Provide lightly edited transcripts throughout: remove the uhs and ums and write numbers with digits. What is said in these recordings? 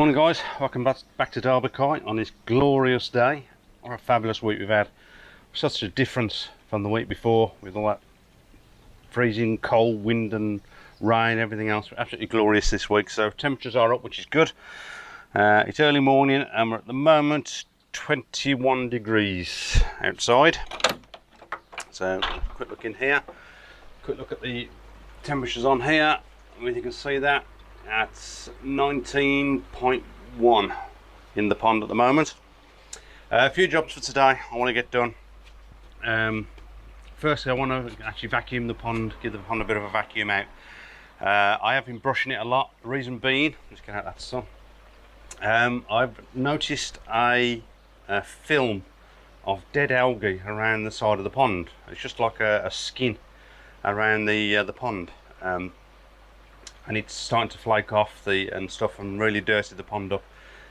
Morning guys, welcome back to Derby Kite on this glorious day. What a fabulous week we've had. Such a difference from the week before with all that freezing cold wind and rain, everything else. Absolutely glorious this week. So temperatures are up, which is good. It's early morning and we're at the moment 21 degrees outside. So quick look in here, quick look at the temperatures on here. You can see that that's 19.1 in the pond at the moment. A few jobs for today I want to get done. Firstly, I want to actually vacuum the pond, give the pond a bit of a vacuum out. I have been brushing it a lot. The reason being, let's get out that sun. I've noticed a film of dead algae around the side of the pond. It's just like a skin around the pond. And it's starting to flake off and stuff and really dirty the pond up,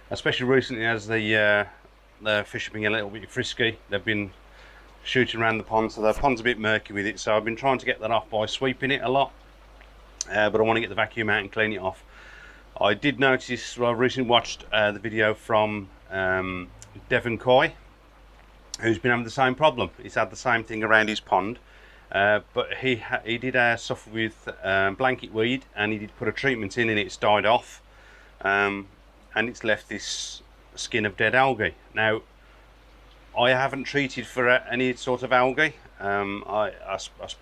especially recently as the fish have been a little bit frisky. They've been shooting around the pond, so the pond's a bit murky with it. So I've been trying to get that off by sweeping it a lot, but I want to get the vacuum out and clean it off. I did notice, well, I recently watched the video from Devon Koi, who's been having the same problem. He's had the same thing around his pond. But he did suffer with blanket weed, and he did put a treatment in and it's died off, and it's left this skin of dead algae. Now I haven't treated for any sort of algae. I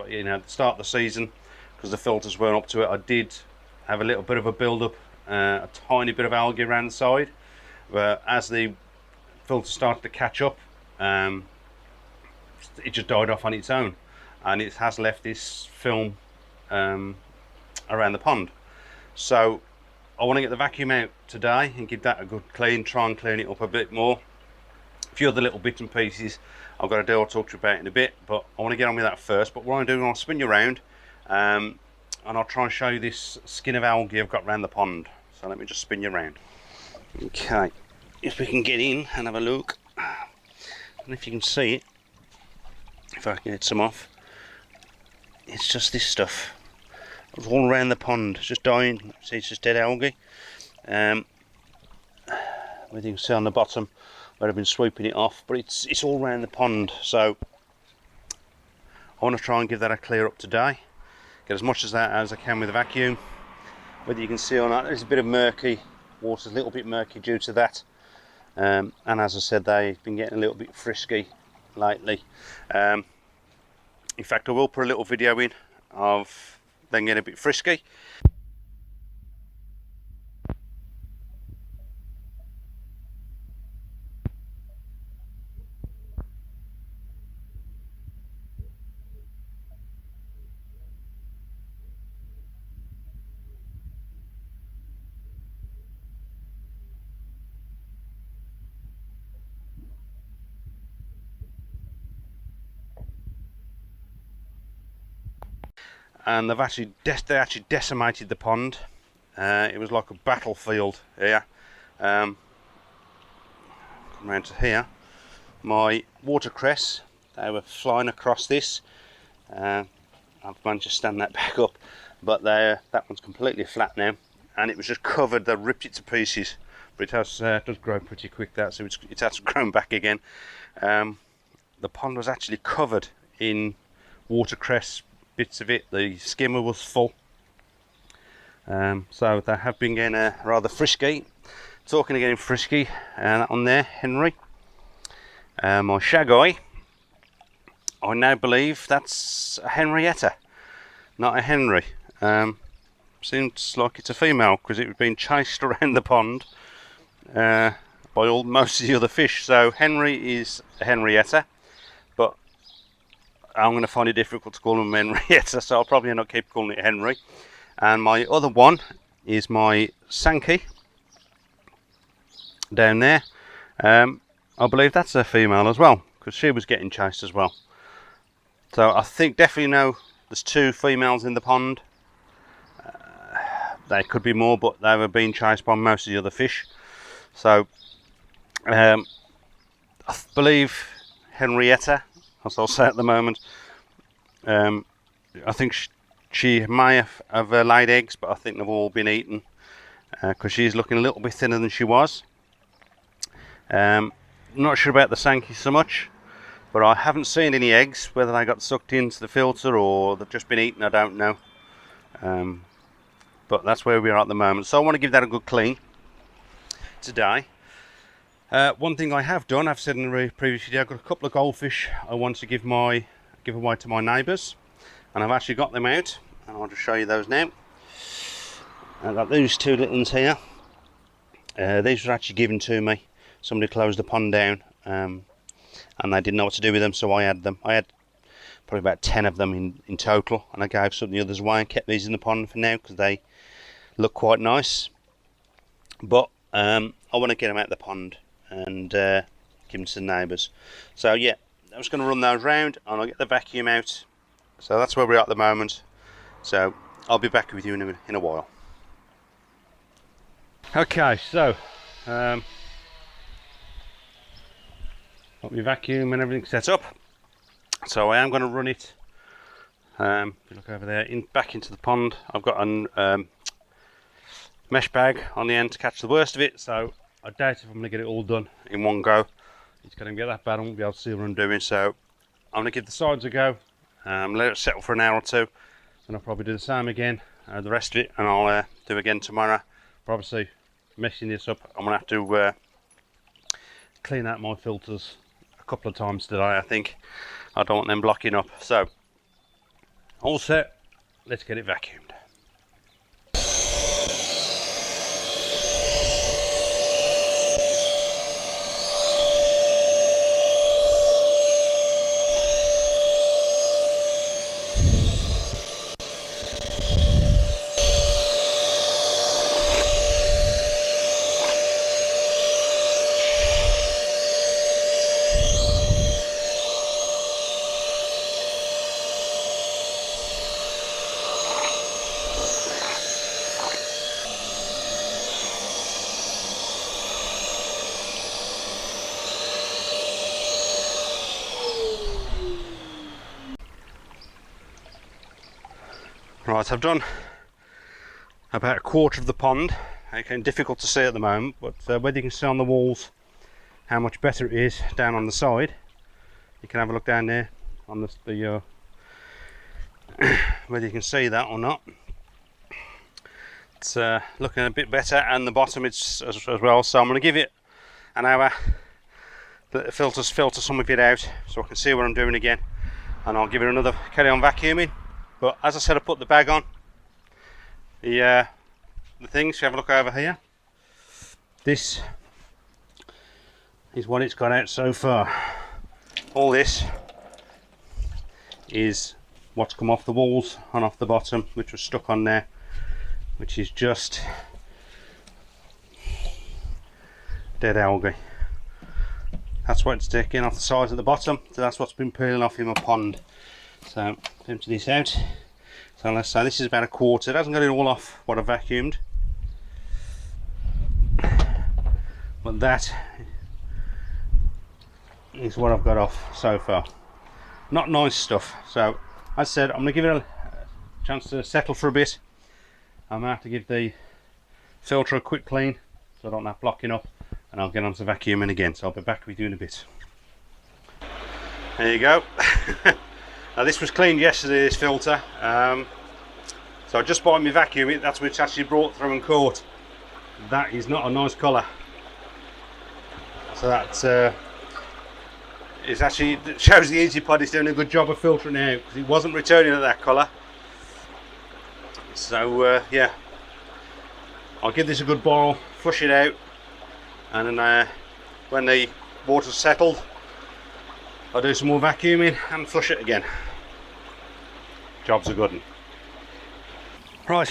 you know, at the start of the season, because the filters weren't up to it, I did have a little bit of a build up, a tiny bit of algae around the side, but as the filter started to catch up, it just died off on its own. And it has left this film around the pond. So I want to get the vacuum out today and give that a good clean, try and clean it up a bit more. A few other little bits and pieces I've got to do, I'll talk to you about in a bit, but I want to get on with that first. But what I'm doing, I'll spin you around and I'll try and show you this skin of algae I've got around the pond. So let me just spin you around. Okay, if we can get in and have a look, and if you can see it, if I can get some off. It's just this stuff. It was all around the pond, it's just dying. See, it's just dead algae. Whether you can see on the bottom where I've been sweeping it off, but it's all around the pond. So I want to try and give that a clear up today. Get as much of that as I can with the vacuum. Whether you can see or not, there's a bit of murky. Water's a little bit murky due to that. And as I said, they've been getting a little bit frisky lately. In fact, I will put a little video in of them getting a bit frisky. And they actually decimated the pond. It was like a battlefield here. Come round to here. My watercress, they were flying across this. I've managed to stand that back up, but that one's completely flat now, and it was just covered. They ripped it to pieces, but it has does grow pretty quick. That so it's actually grown back again. The pond was actually covered in watercress. Bits of it, the skimmer was full, so they have been getting rather frisky. Talking of getting frisky, that on there, Henry, my shag eye, I now believe that's a Henrietta, not a Henry. Seems like it's a female because it was being chased around the pond by most of the other fish. So Henry is a Henrietta, but I'm going to find it difficult to call him Henrietta, so I'll probably not keep calling it Henry. And my other one is my Sankey down there. I believe that's a female as well, because she was getting chased as well. So I think definitely know there's two females in the pond. There could be more, but they were being chased by most of the other fish. So I believe Henrietta, as I'll say at the moment, I think she may have laid eggs, but I think they've all been eaten. because she's looking a little bit thinner than she was. Not sure about the Sankey so much, but I haven't seen any eggs. Whether they got sucked into the filter or they've just been eaten, I don't know. But that's where we are at the moment. So I want to give that a good clean today. One thing I have done, I've said in the previous video, I've got a couple of goldfish I want to give away to my neighbours, and I've actually got them out, and I'll just show you those now. I've got these two little ones here. These were actually given to me. Somebody closed the pond down, and they didn't know what to do with them, so I had them. I had probably about 10 of them in total, and I gave some of the others away and kept these in the pond for now because they look quite nice. But I want to get them out of the pond and give them to the neighbours. So yeah, I'm just going to run those round and I'll get the vacuum out. So that's where we're at the moment. So I'll be back with you in a while. Okay, so got my vacuum and everything set up. So I am going to run it. If you look over there, back into the pond. I've got a mesh bag on the end to catch the worst of it. So I doubt if I'm going to get it all done in one go. It's going to get that bad. I won't be able to see what I'm doing. So I'm going to give the sides a go. Let it settle for an hour or two, and I'll probably do the same again. The rest of it, and I'll do again tomorrow. Probably messing this up. I'm going to have to clean out my filters a couple of times today, I think. I don't want them blocking up. So all set, let's get it vacuumed. Right, I've done about a quarter of the pond. Okay, difficult to see at the moment, but whether you can see on the walls how much better it is down on the side. You can have a look down there on the whether you can see that or not. It's looking a bit better, and the bottom it's as well. So I'm going to give it an hour. Let the filters filter some of it out, so I can see what I'm doing again, and I'll give it another carry on vacuuming. But as I said, I put the bag on. The things, if you have a look over here, this is what it's got out so far. All this is what's come off the walls and off the bottom, which was stuck on there, which is just dead algae. That's what it's taking off the sides at the bottom, so that's what's been peeling off in my pond. So empty this out. So let's say this is about a quarter. It hasn't got it all off what I vacuumed, but that is what I've got off so far. Not nice stuff. So as I said, I'm going to give it a chance to settle for a bit. I'm going to have to give the filter a quick clean so I don't have blocking up, and I'll get on to vacuuming again. So I'll be back with you in a bit. There you go. Now this was cleaned yesterday, this filter, so I just bought my vacuum it. That's what it's actually brought through and caught. That is not a nice colour. So that's it actually shows the Easy Pod is doing a good job of filtering it out, because it wasn't returning at that colour. So yeah, I'll give this a good boil, flush it out, and then when the water's settled, I'll do some more vacuuming and flush it again. Job's a good one. Right,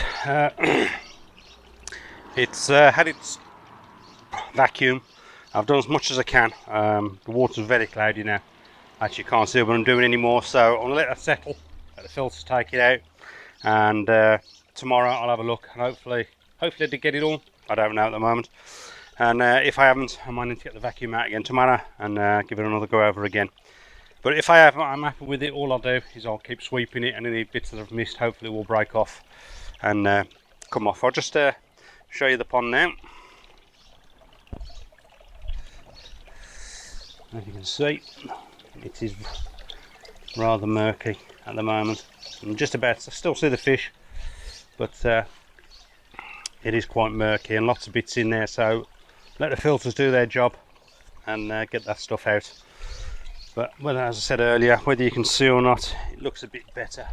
it's had its vacuum. I've done as much as I can. The water's very cloudy now. Actually can't see what I'm doing anymore, so I'm going to let that settle, let the filters take it out, and tomorrow I'll have a look, and hopefully I did get it all. I don't know at the moment, and if I haven't, I might need to get the vacuum out again tomorrow and give it another go over again. But if I have, I'm happy with it. All I'll do is I'll keep sweeping it, and any bits that I've missed hopefully will break off and come off. I'll just show you the pond now. As you can see, it is rather murky at the moment. I'm just about to still see the fish, but it is quite murky and lots of bits in there, so let the filters do their job and get that stuff out. But well, as I said earlier, whether you can see or not, it looks a bit better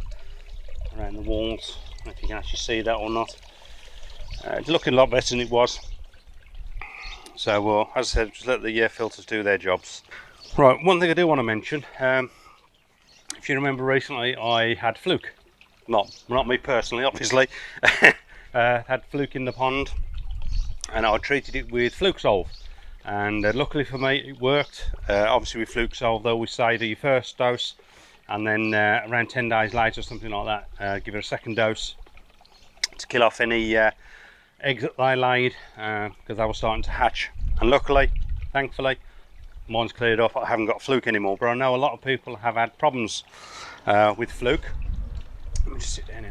around the walls. I don't know if you can actually see that or not. It's looking a lot better than it was. So as I said, just let the filters do their jobs. Right, one thing I do want to mention, if you remember recently I had fluke. Not me personally, obviously. Had fluke in the pond and I treated it with Flukesolve. And luckily for me it worked. Obviously with Flukesolve though, we say do your first dose and then around 10 days later or something like that, give it a second dose to kill off any eggs that they laid, because they were starting to hatch. And luckily, thankfully, mine's cleared up. I haven't got fluke anymore, but I know a lot of people have had problems with fluke. Let me just sit down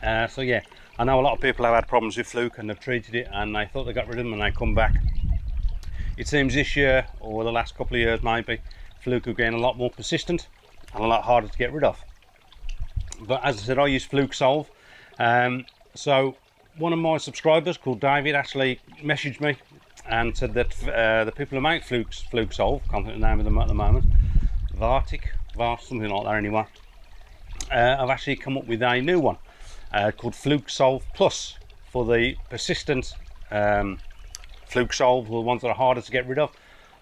now. So yeah, I know a lot of people have had problems with fluke and they've treated it and they thought they got rid of them and they come back. It seems this year, or the last couple of years maybe, fluke are getting a lot more persistent and a lot harder to get rid of. But as I said, I use Flukesolve. So one of my subscribers called David actually messaged me and said that the people who make Flukesolve, can't think of the name of them at the moment, something like that anyway, I've actually come up with a new one called Flukesolve Plus for the persistent Flukesolve, the ones that are harder to get rid of,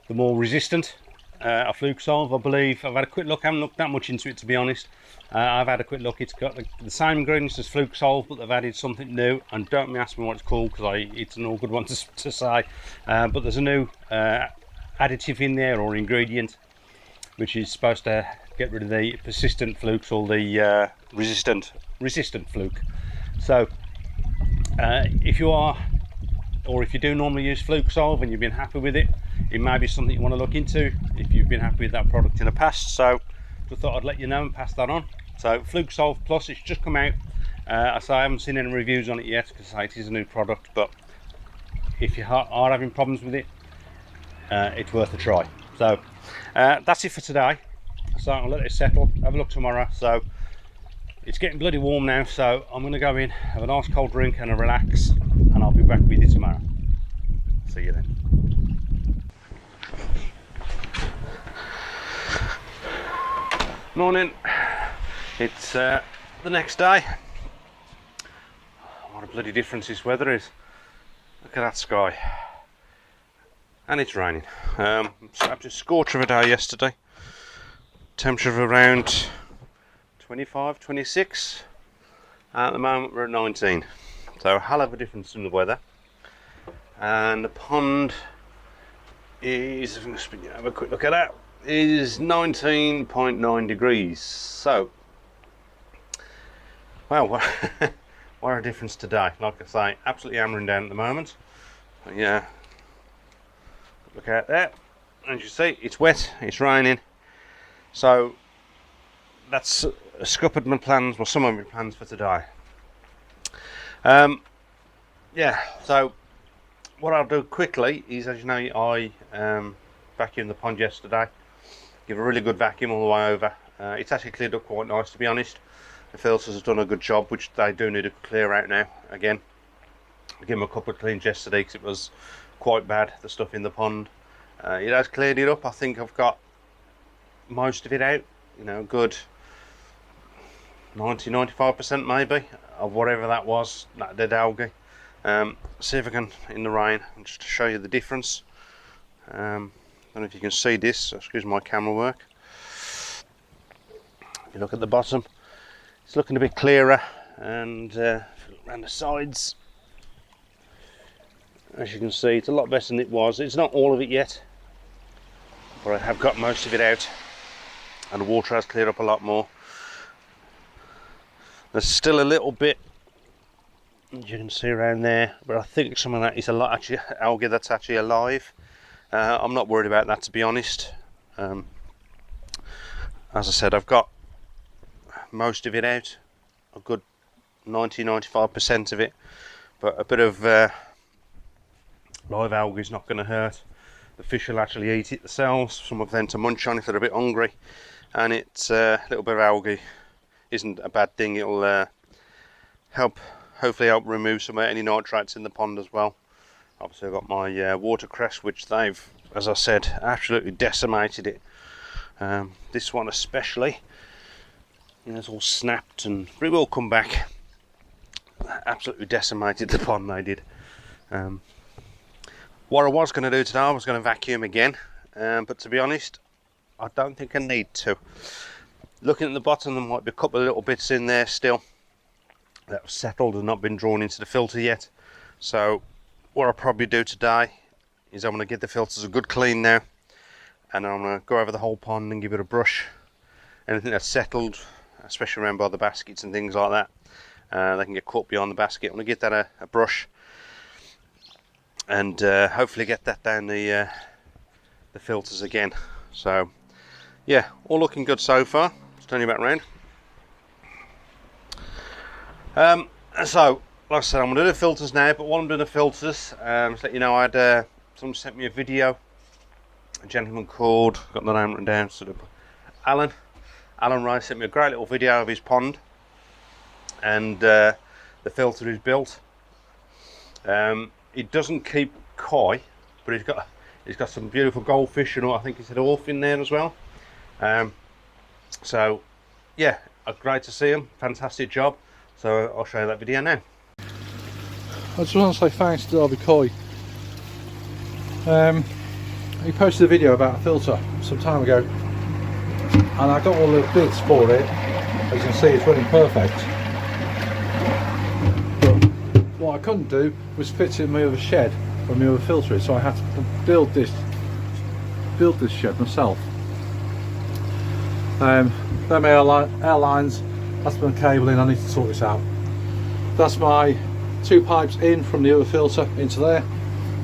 the more resistant are Flukesolve. I believe I've had a quick look, I haven't looked that much into it to be honest. I've had a quick look, it's got the same ingredients as Flukesolve, but they've added something new, and don't ask me what it's called because it's an all good one to say, but there's a new additive in there, or ingredient, which is supposed to get rid of the persistent flukes, or the resistant fluke. So if you are, or if you do normally use Flukesolve and you've been happy with it, it may be something you want to look into if you've been happy with that product in the past. So just thought I'd let you know and pass that on. So Flukesolve Plus, it's just come out. I say I haven't seen any reviews on it yet because it is a new product, but if you are having problems with it, it's worth a try. So that's it for today. So I'll let it settle, have a look tomorrow. So it's getting bloody warm now, so I'm going to go in, have a nice cold drink and a relax, and I'll be back with you tomorrow. See you then. Morning. It's the next day. What a bloody difference this weather is. Look at that sky. And it's raining. Just a scorcher of a day yesterday. Temperature of around 25, 26. At the moment we're at 19. So a hell of a difference in the weather. And the pond is, if I'm going to have a quick look at that, is 19.9 degrees. So, well, what a difference today. Like I say, absolutely hammering down at the moment. But yeah, look out there. As you see, it's wet, it's raining. So that's scuppered my plans, well, some of my plans for today. Yeah, so what I'll do quickly is, as you know, I vacuumed the pond yesterday. Give a really good vacuum all the way over. It's actually cleared up quite nice, to be honest. The filters have done a good job, which they do need to clear out now again. I gave them a couple of cleans yesterday because it was quite bad, the stuff in the pond. It has cleared it up. I think I've got most of it out, you know, good 90-95% maybe of whatever that was, that dead algae. See if I can, in the rain, just to show you the difference. I don't know if you can see this, excuse my camera work. If you look at the bottom, it's looking a bit clearer, and around the sides, as you can see, it's a lot better than it was. It's not all of it yet, but I have got most of it out, and the water has cleared up a lot more. There's still a little bit, as you can see around there, but I think some of that is a lot actually algae that's actually alive. I'm not worried about that, to be honest. As I said, I've got most of it out, a good 90-95% of it, but a bit of live algae is not going to hurt. The fish will actually eat it themselves, some of them to munch on if they're a bit hungry, and it's a little bit of algae isn't a bad thing. It'll hopefully help remove some of any nitrates in the pond as well. Obviously I've got my watercress, which they've, as I said, absolutely decimated it. This one especially, you know, it's all snapped, and but it will come back. Absolutely decimated the pond, they did. What I was going to do today, I was going to vacuum again, but to be honest, I don't think I need to. Looking at the bottom, there might be a couple of little bits in there still that have settled and not been drawn into the filter yet. So what I'll probably do today is I'm going to give the filters a good clean now, and I'm going to go over the whole pond and give it a brush. Anything that's settled, especially around by the baskets and things like that, they can get caught behind the basket. I'm going to give that a brush, and hopefully get that down the filters again. So yeah, all looking good so far. Let's turn you back around. So like I said, I'm going to do the filters now, but while I'm doing the filters, just let you know, I had someone sent me a video. A gentleman called, got the name written down, sort of Alan Rice sent me a great little video of his pond and the filter he's built. It doesn't keep koi, but he's got some beautiful goldfish, and I think he's had a wolf in there as well. So yeah, great to see him, fantastic job. So I'll show you that video now. I just want to say thanks to Derby Koi. He posted a video about a filter some time ago, and I got all the bits for it. As you can see, it's running perfect. But what I couldn't do was fit it in my other shed or my other filter, so I had to build this shed myself. Then my airlines, that's my cabling. I need to sort this out. That's my 2 pipes in from the other filter into there.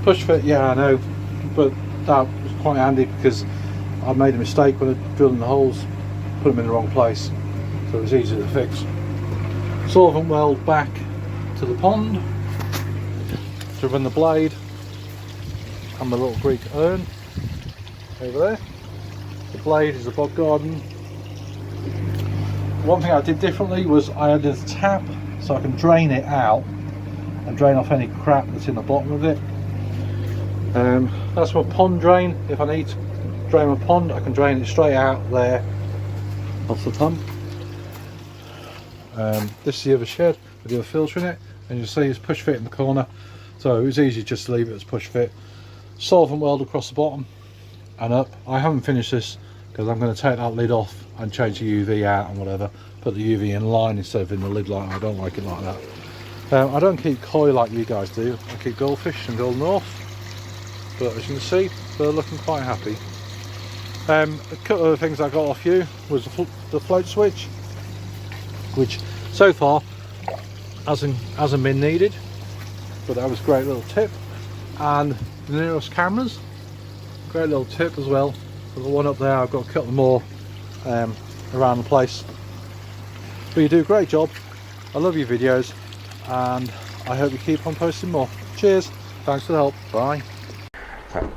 Push fit, yeah, I know, but that was quite handy because I made a mistake when I drilled in the holes, put them in the wrong place, so it was easy to fix. Solvent weld back to the pond to run the blade, and my little Greek urn over there. The blade is a bog garden. One thing I did differently was I added a tap so I can drain it out and drain off any crap that's in the bottom of it. That's my pond drain. If I need to drain my pond, I can drain it straight out there off the pump. This is the other shed with the other filter in it, and you'll see it's push fit in the corner, so it was easy just to leave it as push fit. Solvent weld across the bottom and up. I haven't finished this because I'm going to take that lid off and change the UV out and whatever, put the UV in line instead of in the lid line. I don't like it like that. I don't keep koi like you guys do. I keep goldfish and golden north, but as you can see, they're looking quite happy. A couple of the things I got off you was the float switch, which so far hasn't been needed, but that was a great little tip. And the nearest cameras, great little tip as well. I've got one up there, I've got a couple more around the place. But you do a great job. I love your videos, and I hope you keep on posting more. Cheers, thanks for the help, bye. So,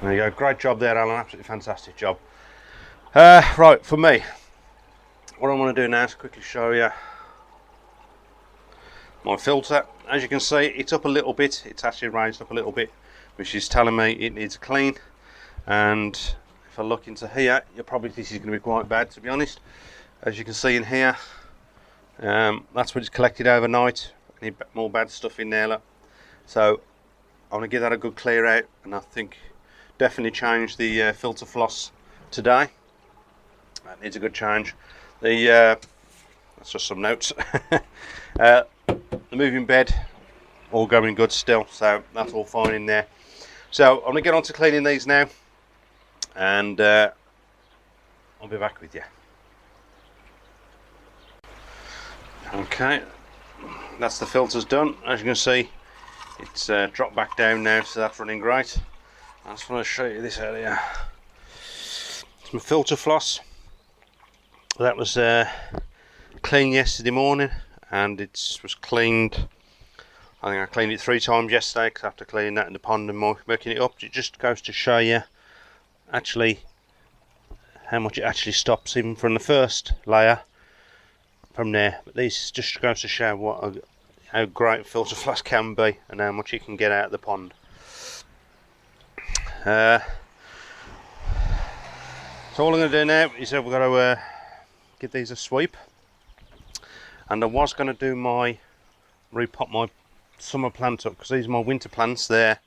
there you go, great job there, Alan, absolutely fantastic job. Right, for me, what I want to do now is quickly show you my filter. As you can see, it's up a little bit, it's actually raised up a little bit, which is telling me it needs clean. And if I look into here, you'll probably think this is going to be quite bad, to be honest. As you can see in here, that's what it's collected overnight. I need more bad stuff in there, look. So I'm going to give that a good clear out, and I think definitely change the filter floss today. That needs a good change. That's just some notes. The moving bed, all going good still, so that's all fine in there. So I'm going to get on to cleaning these now, and I'll be back with you. Okay, that's the filters done. As you can see, it's dropped back down now, so that's running great. I just want to show you this area. It's my filter floss. That was cleaned yesterday morning, and it was cleaned I think I cleaned it 3 times yesterday because after cleaning that in the pond and working it up, it just goes to show you actually how much it actually stops even from the first layer from there. But this just goes to show how great a filter flask can be and how much you can get out of the pond. So all I'm going to do now is we've got to give these a sweep, and I was going to do repot my summer plants up because these are my winter plants there,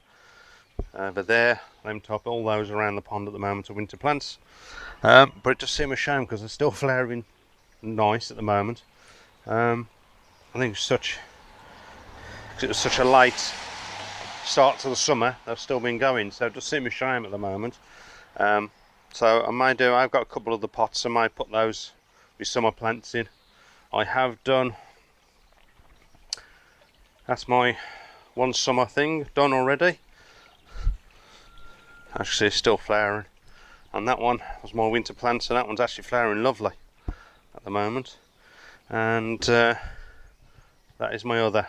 over there, them top, all those around the pond at the moment are winter plants, but it just seemed a shame because they're still flowering nice at the moment. I think it was such a late start to the summer, they've still been going, so it does seem a shame at the moment. So I've got a couple of the pots, I might put those with summer plants in. I have done, that's my one summer thing done already. Actually it's still flowering, and that one was my winter plant, so that one's actually flowering lovely at the moment. And that is my other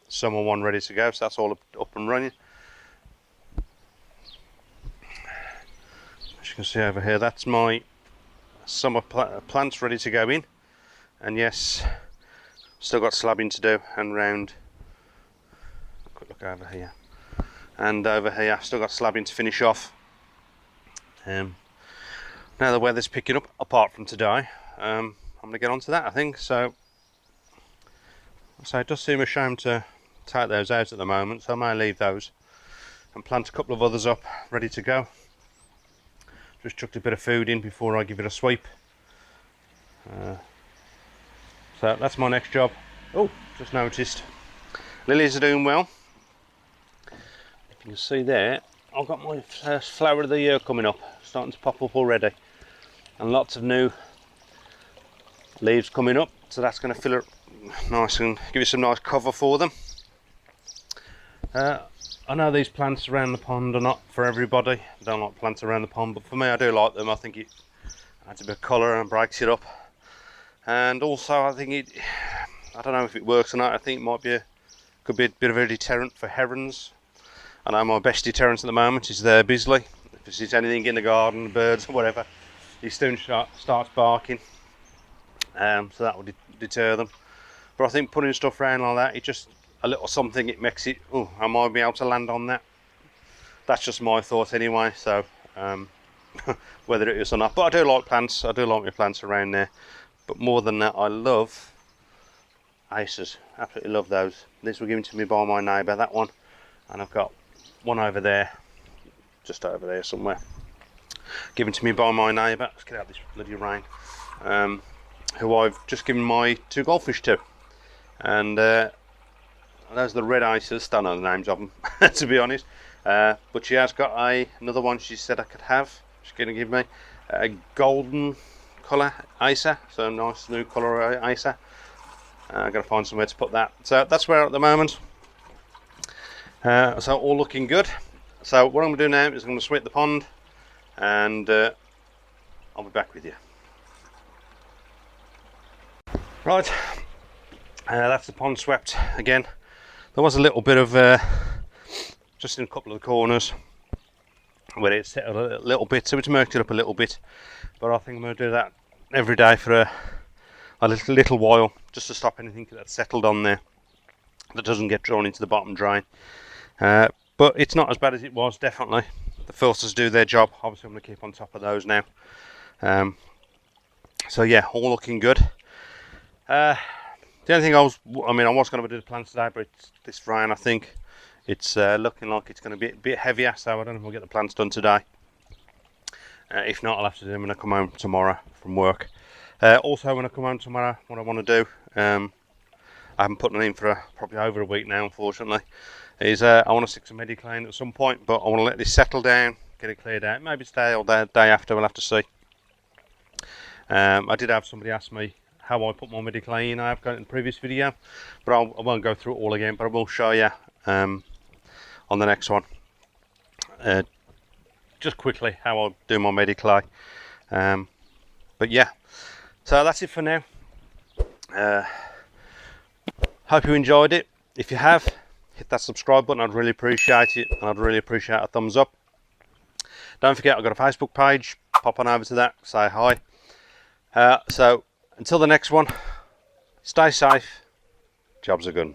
summer one ready to go, so that's all up and running. As you can see over here, that's my summer plants ready to go in, and yes, still got slabbing to do, and round, quick look over here, and over here still got slabbing to finish off. Now the weather's picking up apart from today, I'm going to get on to that I think. So it does seem a shame to take those out at the moment, so I may leave those and plant a couple of others up ready to go. Just chucked a bit of food in before I give it a sweep. So that's my next job. Oh, just noticed lilies are doing well. If you can see there, I've got my first flower of the year coming up, starting to pop up already, and lots of new leaves coming up, so that's going to fill it nice and give you some nice cover for them. I know these plants around the pond are not for everybody. I don't like plants around the pond, but for me I do like them. I think it adds a bit of colour and breaks it up, and also I think I don't know if it works or not, I think it might be could be a bit of a deterrent for herons. I know my best deterrent at the moment is the Bisley. If there's anything in the garden, birds or whatever, he soon starts barking, so that will deter them. But I think putting stuff around like that, it just a little something, it makes it, oh, I might be able to land on that. That's just my thought anyway, so whether it is or not. But I do like plants, I do like my plants around there. But more than that, I love acers, absolutely love those. These were given to me by my neighbour, that one, and I've got one over there, just over there somewhere, given to me by my neighbour. Let's get out this bloody rain. Who I've just given my 2 goldfish to, and those are the red acers. Don't know the names of them to be honest, but she has got another one she said I could have. She's going to give me a golden colour acer, so a nice new colour acer. I've got to find somewhere to put that, so that's where at the moment. So all looking good. So what I'm going to do now is I'm going to sweep the pond, and I'll be back with you. Right, that's the pond swept again. There was a little bit of just in a couple of the corners where it settled a little bit, so it's murked it up a little bit, but I think I'm going to do that every day for a little while, just to stop anything that's settled on there that doesn't get drawn into the bottom drain. But it's not as bad as it was, definitely. The filters do their job. Obviously I'm going to keep on top of those now. So yeah, all looking good. The only thing I was going to do the plants today, but it's this rain, I think it's looking like it's going to be a bit heavier, so I don't know if we'll get the plants done today. If not, I'll have to do them when I come home tomorrow from work. Also, when I come home tomorrow, what I want to do, I haven't put them in for probably over a week now, unfortunately, is I want to stick some Mediclane at some point, but I want to let this settle down, get it cleared out. Maybe today or the day after, we'll have to see. I did have somebody ask me how I put my Mediclane in. I have got it in the previous video, but I won't go through it all again, but I will show you on the next one. Just quickly how I do my Mediclane. But yeah, so that's it for now. Hope you enjoyed it. If you have, hit that subscribe button. I'd really appreciate it, and I'd really appreciate a thumbs up. Don't forget, I've got a Facebook page. Pop on over to that, say hi. So until the next one, stay safe. Jobs are good.